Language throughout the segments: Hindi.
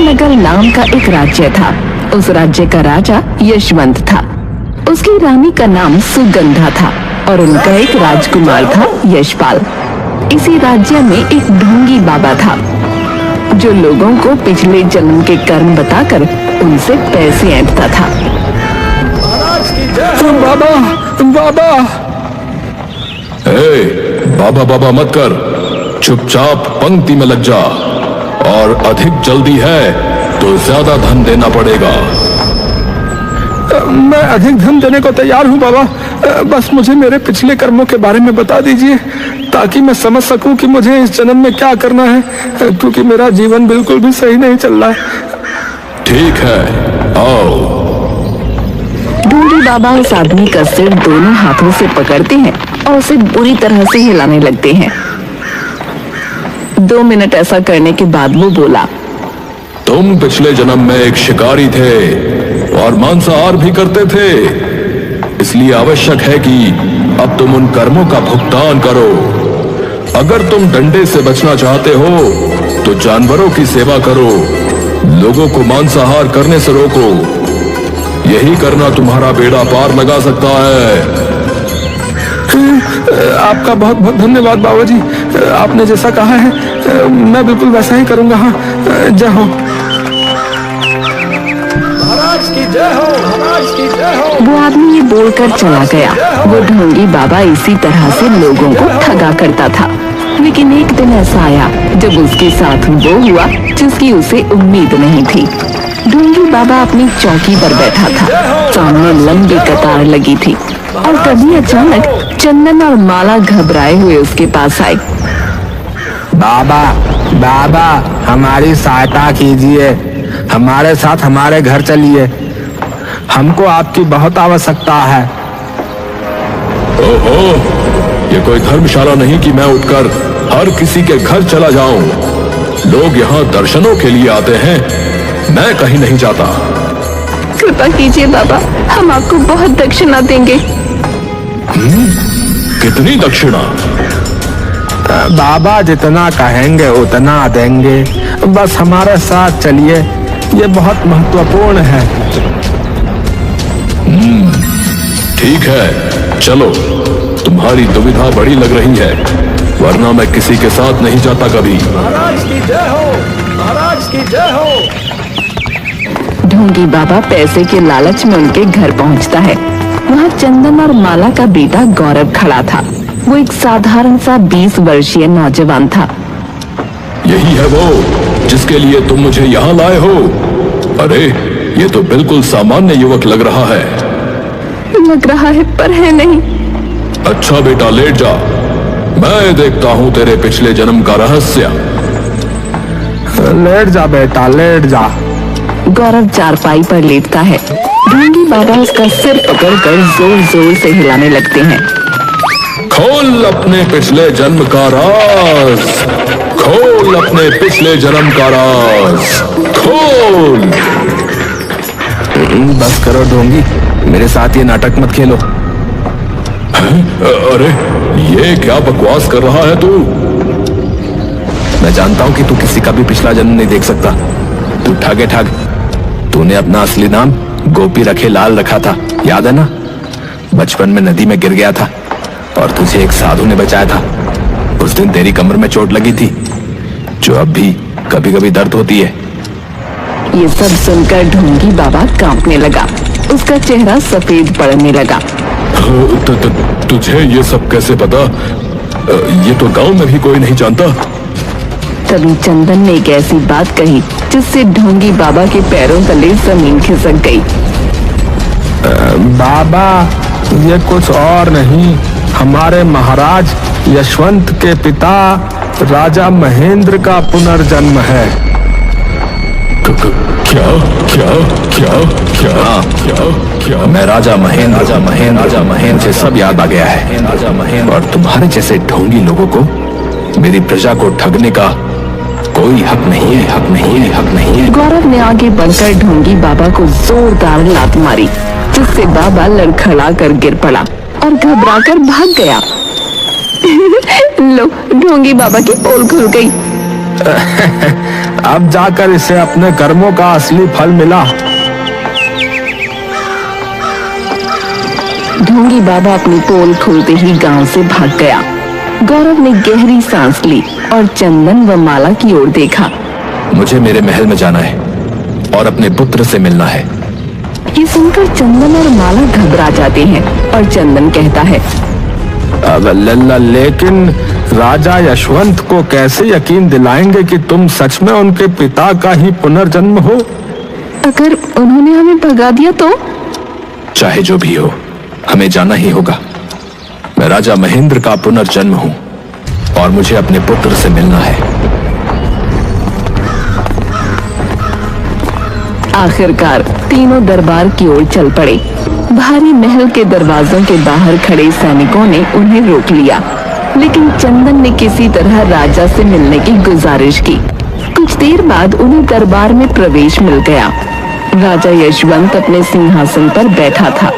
नगर नाम का एक राज्य था। उस राज्य का राजा यशवंत था। उसकी रानी का नाम सुगंधा था और उनका एक राजकुमार था यशपाल। इसी राज्य में एक ढोंगी बाबा था जो लोगों को पिछले जन्म के कर्म बताकर उनसे पैसे ऐंठता था। बाबा बाबा। बाबा बाबा मत कर, चुपचाप पंक्ति में लग जा, और अधिक जल्दी है तो ज्यादा धन देना पड़ेगा। मैं अधिक धन देने को तैयार हूँ बाबा, बस मुझे मेरे पिछले कर्मों के बारे में बता दीजिए ताकि मैं समझ सकूं कि मुझे इस जन्म में क्या करना है, क्योंकि मेरा जीवन बिल्कुल भी सही नहीं चल रहा है। ठीक है, आओ। ढोंगी बाबा उस आदमी का सिर दोनों हाथों से पकड़ते हैं और उसे बुरी तरह से हिलाने लगते हैं। 2 मिनट ऐसा करने के बाद वो बोला, तुम पिछले जन्म में एक शिकारी थे और मांसाहार भी करते थे, इसलिए आवश्यक है कि अब तुम उन कर्मों का भुगतान करो। अगर तुम डंडे से बचना चाहते हो तो जानवरों की सेवा करो, लोगों को मांसाहार करने से रोको। यही करना तुम्हारा बेड़ा पार लगा सकता है। आपका बहुत बहुत धन्यवाद बाबा जी, आपने जैसा कहा है मैं बिल्कुल वैसा ही करूंगा। हाँ, जय हो। महाराज की जय हो, महाराज की जय हो। वो आदमी ये बोलकर चला गया। वो ढोंगी बाबा इसी तरह से लोगों को ठगा करता था, लेकिन एक दिन ऐसा आया जब उसके साथ वो हुआ जिसकी उसे उम्मीद नहीं थी। ढोंगी बाबा अपनी चौकी पर बैठा था, सामने लंबी कतार लगी थी और तभी अचानक चंदन और माला घबराए हुए उसके पास आए। बाबा बाबा, हमारी सहायता कीजिए, हमारे साथ हमारे घर चलिए, हमको आपकी बहुत आवश्यकता है। ओहो, ये कोई धर्मशाला नहीं कि मैं उठकर हर किसी के घर चला जाऊं। लोग यहाँ दर्शनों के लिए आते हैं, मैं कहीं नहीं जाता। कृपा कीजिए बाबा, हम आपको बहुत दक्षिणा देंगे। कितनी दक्षिणा? बाबा जितना कहेंगे उतना देंगे, बस हमारे साथ चलिए, ये बहुत महत्वपूर्ण है। ठीक है, चलो। तुम्हारी दुविधा बड़ी लग रही है, वरना मैं किसी के साथ नहीं जाता कभी। महाराज की जय हो, महाराज की जय हो। ढोंगी बाबा पैसे के लालच में उनके घर पहुंचता है। वहाँ चंदन और माला का बेटा गौरव खड़ा था। वो एक साधारण सा 20 वर्षीय नौजवान था। यही है वो जिसके लिए तुम मुझे यहाँ लाए हो? अरे, ये तो बिल्कुल सामान्य युवक लग रहा है। लग रहा है पर है नहीं। अच्छा बेटा, लेट जा, मैं देखता हूँ तेरे पिछले जन्म का रहस्य। लेट जा बेटा, लेट जा। गौरव चारपाई पर लेटता है। ढोंगी बाबा उसका सिर पकड़कर जोर जोर से हिलाने लगते हैं। खोल अपने पिछले जन्म का राज, खोल अपने पिछले जन्म का राज, खोल। बस करो ढोंगी, मेरे साथ ये नाटक मत खेलो। अरे, ये क्या बकवास कर रहा है तू? मैं जानता हूँ कि तू किसी का भी पिछला जन्म नहीं देख सकता। तू ठग है, ठग। तूने अपना असली नाम गोपी रखे लाल रखा था, याद है ना? बचपन में नदी में गिर गया था और तुझे एक साधु ने बचाया था। उस दिन तेरी कमर में चोट लगी थी, जो अब भी कभी कभी दर्द होती है। ये सब सुनकर ढोंगी बाबा कांपने लगा। उसका चेहरा सफेद पड़ने लगा। तुझे ये सब कैसे पता? ये तो गांव में भी कोई नहीं जानता। तभी चंदन ने एक ऐसी बात कही जिससे ढोंगी बाबा के पैरों तले जमीन खिसक गई। बाबा, ये कुछ और नहीं, हमारे महाराज यशवंत के पिता राजा महेंद्र का पुनर्जन्म है। क्या क्या क्या क्या क्या क्या? मैं राजा महेंद्र से सब याद आ गया है, और तुम्हारे जैसे ढोंगी लोगों को मेरी प्रजा को ठगने का कोई हक नहीं है, हक नहीं है, हक नहीं है। गौरव ने आगे बढ़कर ढोंगी बाबा को जोरदार लात मारी, जिससे बाबा लड़खड़ा कर गिर पड़ा और घबरा कर भाग गया। लो, ढोंगी बाबा की पोल खुल गई। अब जाकर इसे अपने कर्मों का असली फल मिला। ढोंगी बाबा अपनी पोल खोलते ही गांव से भाग गया। गौरव ने गहरी सांस ली और चंदन व माला की ओर देखा। मुझे मेरे महल में जाना है और अपने पुत्र से मिलना है। ये सुनकर चंदन और माला घबरा जाते हैं और चंदन कहता है, अब लेकिन राजा यशवंत को कैसे यकीन दिलाएंगे कि तुम सच में उनके पिता का ही पुनर्जन्म हो? अगर उन्होंने हमें भगा दिया तो? चाहे जो भी हो, हमें जाना ही होगा। मैं राजा महेंद्र का पुनर्जन्म हूं और मुझे अपने पुत्र से मिलना है। आखिरकार तीनों दरबार की ओर चल पड़े। भारी महल के दरवाजों के बाहर खड़े सैनिकों ने उन्हें रोक लिया, लेकिन चंदन ने किसी तरह राजा से मिलने की गुजारिश की। कुछ देर बाद उन्हें दरबार में प्रवेश मिल गया। राजा यशवंत अपने सिंहासन पर बैठा था।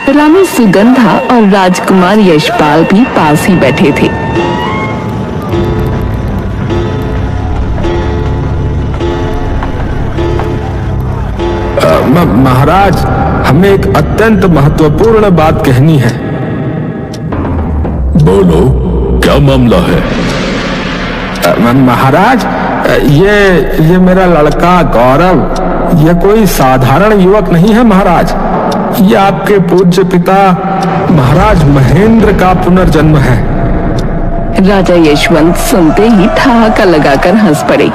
रानी सुगंधा और राजकुमार यशपाल भी पास ही बैठे थे। महाराज, हमें एक अत्यंत महत्वपूर्ण बात कहनी है। बोलो, क्या मामला है? महाराज, ये मेरा लड़का गौरव, ये कोई साधारण युवक नहीं है महाराज। ये आपके पूज्य पिता महाराज महेंद्र का पुनर्जन्म है। राजा यशवंत सुनते ही ठहाका लगाकर हंस पड़े।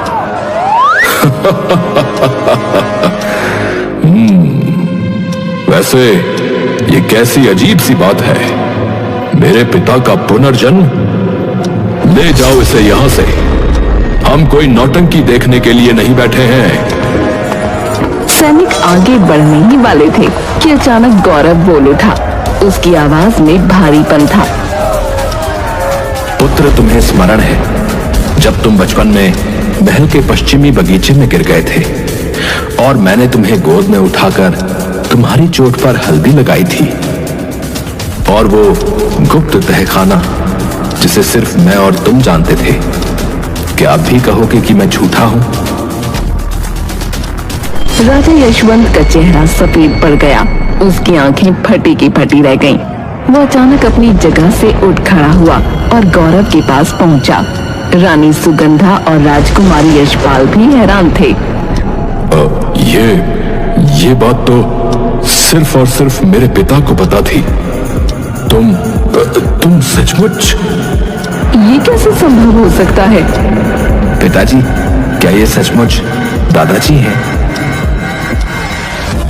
वैसे ये कैसी अजीब सी बात है, मेरे पिता का पुनर्जन्म? ले जाओ इसे यहां से। हम कोई नौटंकी देखने के लिए नहीं बैठे हैं। सैनिक आगे बढ़ने ही वाले थे कि अचानक गौरव बोल उठा। उसकी आवाज में भारीपन था। पुत्र, तुम्हें स्मरण है जब तुम बचपन में महल के पश्चिमी बगीचे में गिर गए थे और मैंने तुम्हें गोद में उठाकर तुम्हारी चोट पर हल्दी लगाई थी, और वो गुप्त तहखाना जिसे सिर्फ मैं और तुम जानते थे, क्या आप भी कहोगे कि मैं झूठा हूं? राजा यशवंत का चेहरा सफेद पड़ गया। उसकी आंखें फटी की फटी रह गईं। वो अचानक अपनी जगह से उठ खड़ा हुआ और गौरव के पास पहुंचा। रानी सुगंधा और राजकुमारी यशपाल भी हैरान थे। ये बात तो सिर्फ और सिर्फ मेरे पिता को पता थी। तुम सचमुच? ये कैसे संभव हो सकता है? पिताजी, क्या ये सचमुच दादाजी हैं?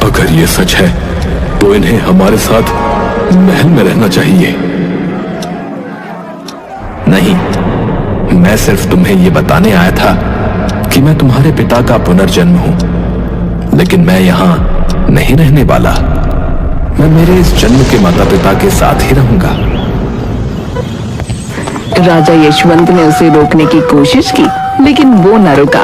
अगर ये सच है तो इन्हें हमारे साथ महल में रहना चाहिए। नहीं, मैं सिर्फ तुम्हें ये बताने आया था कि मैं तुम्हारे पिता का पुनर्जन्म हूं, लेकिन मैं यहां नहीं रहने वाला। मैं मेरे इस जन्म के माता पिता के साथ ही रहूंगा। राजा यशवंत ने उसे रोकने की कोशिश की, लेकिन वो न रुका।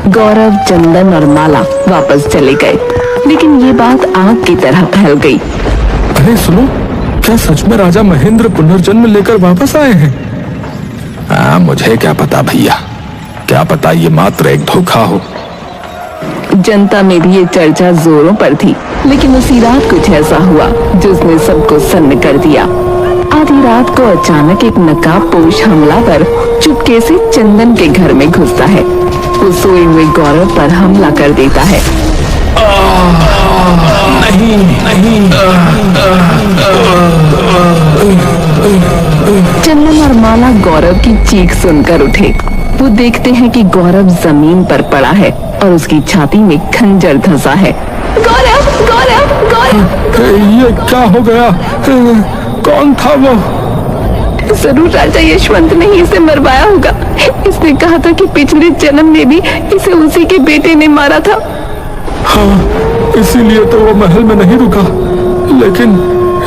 गौरव, चंदन और माला वापस चले गए, लेकिन ये बात आग की तरह फैल गई। अरे सुनो, क्या सच में राजा महेंद्र पुनर्जन्म लेकर वापस आए हैं? मुझे क्या पता भैया, क्या पता ये मात्र एक धोखा हो। जनता में भी ये चर्चा जोरों पर थी, लेकिन उसी रात कुछ ऐसा हुआ जिसने सबको सन्न कर दिया। आधी रात को अचानक एक नकाबपोश हमलावर चुपके से चंदन के घर में घुसता है। वो सोए हुए गौरव पर हमला कर देता है। चंदन और माला गौरव की चीख सुनकर उठे। वो देखते हैं कि गौरव जमीन पर पड़ा है और उसकी छाती में खंजर धंसा है। गौरव, गौरव, गौरव! ये क्या हो गया? कौन था वो? जरूर राजा यशवंत ने ही इसे मरवाया होगा। इसने कहा था कि पिछले जन्म में भी इसे उसी के बेटे ने मारा था। हाँ, इसीलिए तो वो महल में नहीं रुका। लेकिन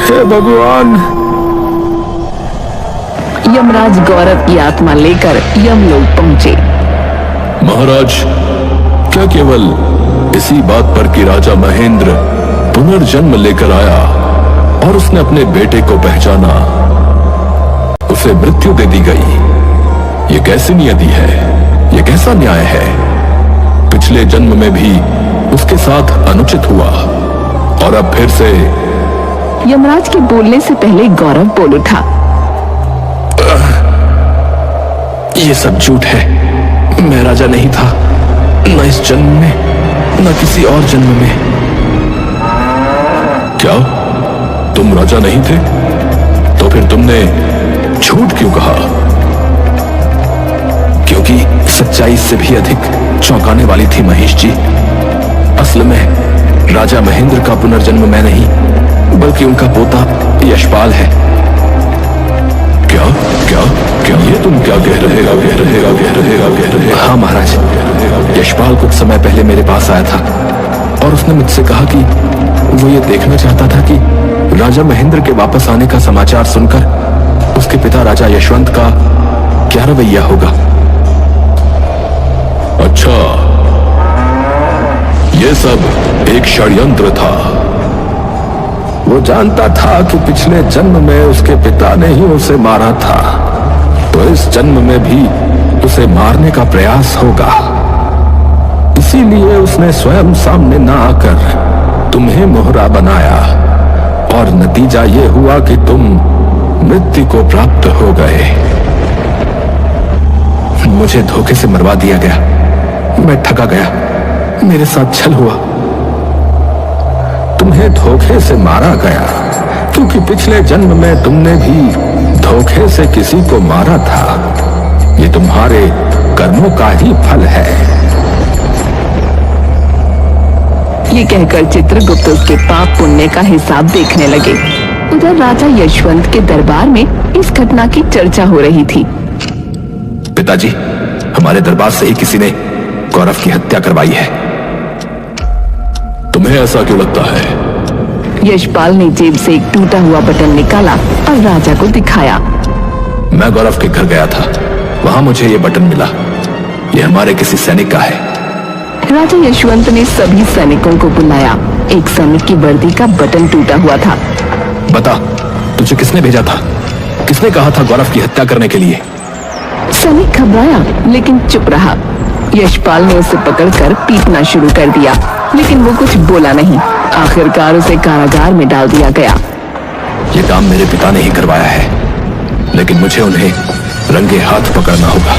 हे भगवान! यमराज गौरव की आत्मा लेकर यमलोक पहुंचे। महाराज, क्या केवल इसी बात पर कि राजा महेंद्र पुनर्जन्म लेकर आया और उसने अपने बेटे को पहचाना, उसे मृत्यु दे दी गई? ये कैसी नियति है? ये कैसा न्याय है? पिछले जन्म में भी उसके साथ अनुचित हुआ और अब फिर से। यमराज के बोलने से पहले गौरव बोल उठा। ये सब झूठ है। मैं राजा नहीं था, न इस जन्म में न किसी और जन्म में। क्या तुम राजा नहीं थे? तो फिर तुमने झूठ क्यों कहा? क्योंकि सच्चाई इससे भी अधिक चौंकाने वाली थी महेश जी। असल में राजा महेंद्र का पुनर्जन्म मैं नहीं, बल्कि उनका पोता यशपाल है। क्या क्या क्या ये तुम क्या कह रहे हो? हाँ महाराज, यशपाल कुछ समय पहले मेरे पास आया था और उसने मुझसे कहा कि वो ये देखना चाहता था कि राजा महेंद्र के वापस आने का समाचार सुनकर उसके पिता राजा यशवंत का क्या रवैया होगा। अच्छा, ये सब एक षड्यंत्र था। वो जानता था कि पिछले जन्म में उसके पिता ने ही उसे मारा था, तो इस जन्म में भी उसे मारने का प्रयास होगा। इसीलिए उसने स्वयं सामने न आकर तुम्हें मोहरा बनाया और नतीजा ये हुआ कि तुम मृत्यु को प्राप्त हो गए। मुझे धोखे से मरवा दिया गया, मैं ठगा गया, मेरे साथ छल हुआ। तुम्हें धोखे से मारा गया क्योंकि पिछले जन्म में तुमने भी धोखे से किसी को मारा था। ये तुम्हारे कर्मों का ही फल है। ये कहकर चित्रगुप्त उसके पाप पुण्य का हिसाब देखने लगे। उधर राजा यशवंत के दरबार में इस घटना की चर्चा हो रही थी। पिताजी, हमारे दरबार से ही किसी ने गौरव की हत्या करवाई है। तुम्हें ऐसा क्यों लगता है? यशपाल ने जेब से एक टूटा हुआ बटन निकाला और राजा को दिखाया। मैं गौरव के घर गया था, वहां मुझे ये बटन मिला। ये हमारे किसी सैनिक का है। राजा यशवंत ने सभी सैनिकों को बुलाया। एक सैनिक की वर्दी का बटन टूटा हुआ था। बता, तुझे किसने भेजा था? किसने कहा था गौरव की हत्या करने के लिए? सैनिक घबराया लेकिन चुप रहा। यशपाल ने उसे पकड़कर पीटना शुरू कर दिया, लेकिन वो कुछ बोला नहीं। आखिरकार उसे कारागार में डाल दिया गया। ये काम मेरे पिता ने ही करवाया है, लेकिन मुझे उन्हें रंगे हाथ पकड़ना होगा।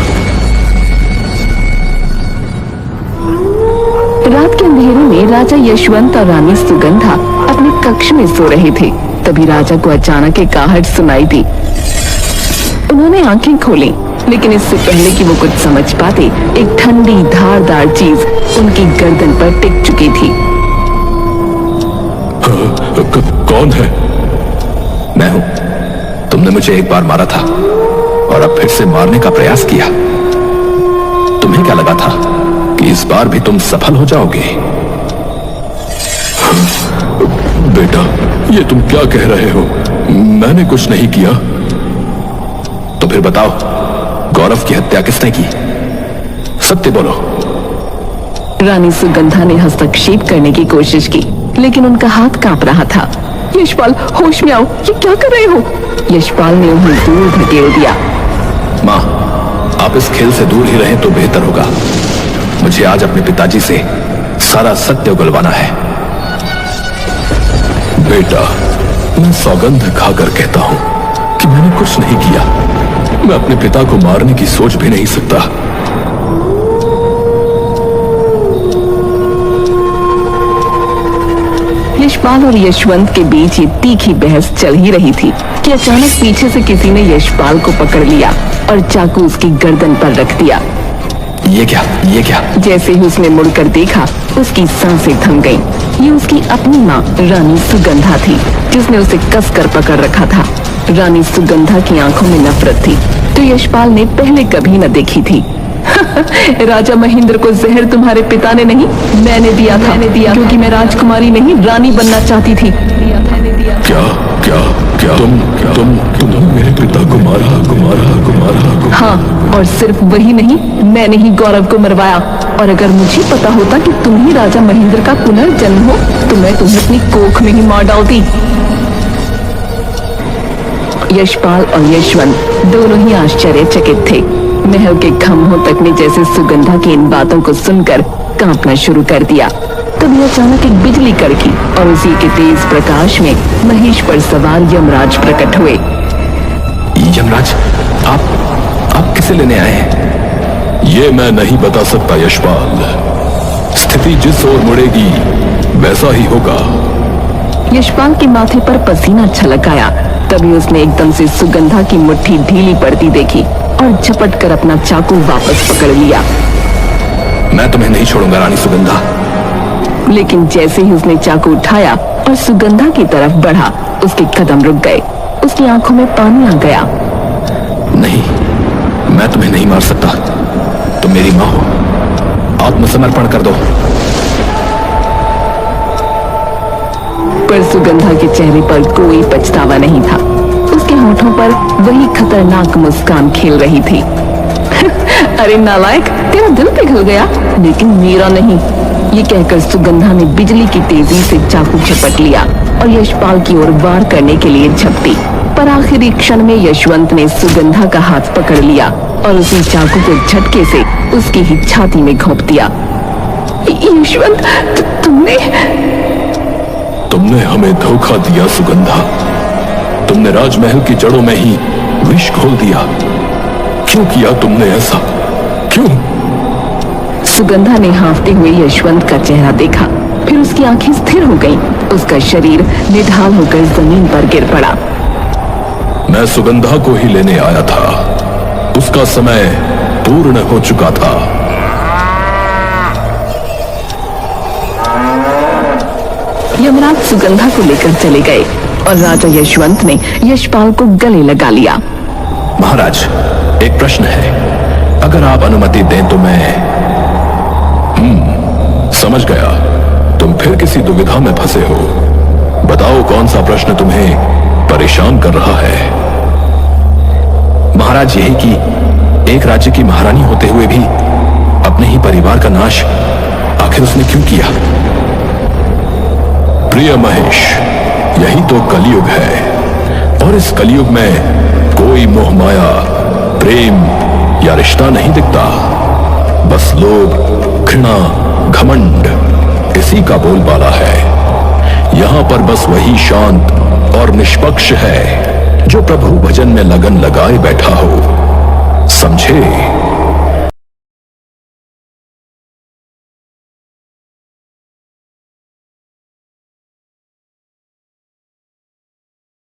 रात के अंधेरे में राजा यशवंत और रानी सुगंधा अपने कक्ष में सो रहे थे। तभी राजा को अचानक एक आहट सुनाई दी। उन्होंने आंखें खोली, लेकिन इससे पहले कि वो कुछ समझ पाते, एक ठंडी धारदार चीज उनकी गर्दन पर टिक चुकी थी। कौन है? मैं हूं। तुमने मुझे एक बार मारा था और अब फिर से मारने का प्रयास किया। तुम्हें क्या लगा था कि इस बार भी तुम सफल हो जाओगे? बेटा, ये तुम क्या कह रहे हो? मैंने कुछ नहीं किया। तो फिर बताओ, गौरव की हत्या किसने की? सत्य बोलो। रानी सुगंधा ने हस्तक्षेप करने की कोशिश की, लेकिन उनका हाथ कांप रहा था। यशपाल, होश में आओ, ये क्या कर रहे हो? यशपाल ने उन्हें दूर धकेल दिया। माँ, आप इस खेल से दूर ही रहें तो बेहतर होगा। मुझे आज अपने पिताजी से सारा सत्य उगलवाना है। बेटा, मैं सौगंध खाकर कहता हूं कि मैंने कुछ नहीं किया। मैं अपने पिता को मारने की सोच भी नहीं सकता। यशपाल और यशवंत के बीच ये तीखी बहस चल ही रही थी कि अचानक पीछे से किसी ने यशपाल को पकड़ लिया और चाकू उसकी गर्दन पर रख दिया। ये क्या? ये क्या? जैसे ही उसने मुड़कर देखा, उसकी सांसें थम गईं। ये उसकी अपनी माँ रानी सुगंधा थी, जिसने उसे कसकर पकड़ रखा था। रानी सुगंधा की आंखों में नफरत थी, तो यशपाल ने पहले कभी न देखी थी। राजा महेंद्र को जहर तुम्हारे पिता ने नहीं, मैंने दिया था। क्योंकि मैं राजकुमारी नहीं, रानी बनना चाहती थी। क्या क्या क्या तुमने मेरे पिता को मारा? हाँ, और सिर्फ वही नहीं, मैंने ही गौरव को मरवाया। और अगर मुझे पता होता कि तुम ही राजा महेंद्र का पुनर्जन्म हो, तो मैं तुम्हें अपनी कोख में ही मार डालती। यशपाल और यशवंत दोनों ही आश्चर्यचकित थे। महल के खम्भों तक ने जैसे सुगंधा की इन बातों को सुनकर कांपना शुरू कर दिया। तभी अचानक एक बिजली कड़की और उसी के तेज प्रकाश में महेश पर सवार यमराज प्रकट हुए। यमराज, आप किसे लेने आए हैं? ये मैं नहीं बता सकता यशपाल। स्थिति जिस ओर मुड़ेगी वैसा ही होगा। यशपाल के माथे पर पसीना छलक आया। तभी उसने एकदम से सुगंधा की मुट्ठी ढीली पड़ती देखी और झपट कर अपना चाकू वापस पकड़ लिया। मैं तुम्हें नहीं छोड़ूंगा रानी सुगंधा। लेकिन जैसे ही उसने चाकू उठाया और सुगंधा की तरफ बढ़ा, उसके कदम रुक गए। उसकी आंखों में पानी आ गया। नहीं, मैं तुम्हें नहीं मार सकता। तुम मेरी मां हो। आत्मसमर्पण कर दो। पर सुगंधा के चेहरे पर कोई पछतावा नहीं था। उसके होठों पर वही खतरनाक मुस्कान खेल रही थी। अरे नालायक, तेरा दिल पिघल गया, लेकिन मेरा नहीं। ये कहकर सुगंधा ने बिजली की तेजी से चाकू झपट लिया और यशपाल की ओर वार करने के लिए झपटी। पर आखिरी क्षण में यशवंत ने सुगंधा का हाथ पकड़ लिया और उसी चाकू को झटके से उसकी ही छाती में घोंप दिया। यशवंत, तुमने हमें धोखा दिया सुगंधा। तुमने राजमहल की जड़ों में ही विष घोल दिया। क्यों किया तुमने ऐसा? क्यों? सुगंधा ने हाँफते हुए यशवंत का चेहरा देखा, फिर उसकी आंखें स्थिर हो गईं। उसका शरीर निढाल होकर जमीन पर गिर पड़ा। मैं सुगंधा को ही लेने आया था। उसका समय पूर्ण हो चुका था। यमराज सुगंधा को लेकर चले गए और राजा यशवंत ने यशपाल को गले लगा लिया। महाराज, एक प्रश्न है। अगर आप अनुमति दें तो मैं समझ गया, तुम फिर किसी दुविधा में फंसे हो। बताओ कौन सा प्रश्न तुम्हें परेशान कर रहा है? महाराज, यही कि एक राज्य की महारानी होते हुए भी अपने ही परिवार का नाश आखिर उसने क्यों किया? प्रिय महेश, यही तो कलयुग है। और इस कलयुग में कोई मोह माया, प्रेम या रिश्ता नहीं दिखता। बस लोभ, घृणा, घमंड, इसी का बोलबाला है। यहां पर बस वही शांत और निष्पक्ष है जो प्रभु भजन में लगन लगाए बैठा हो। समझे?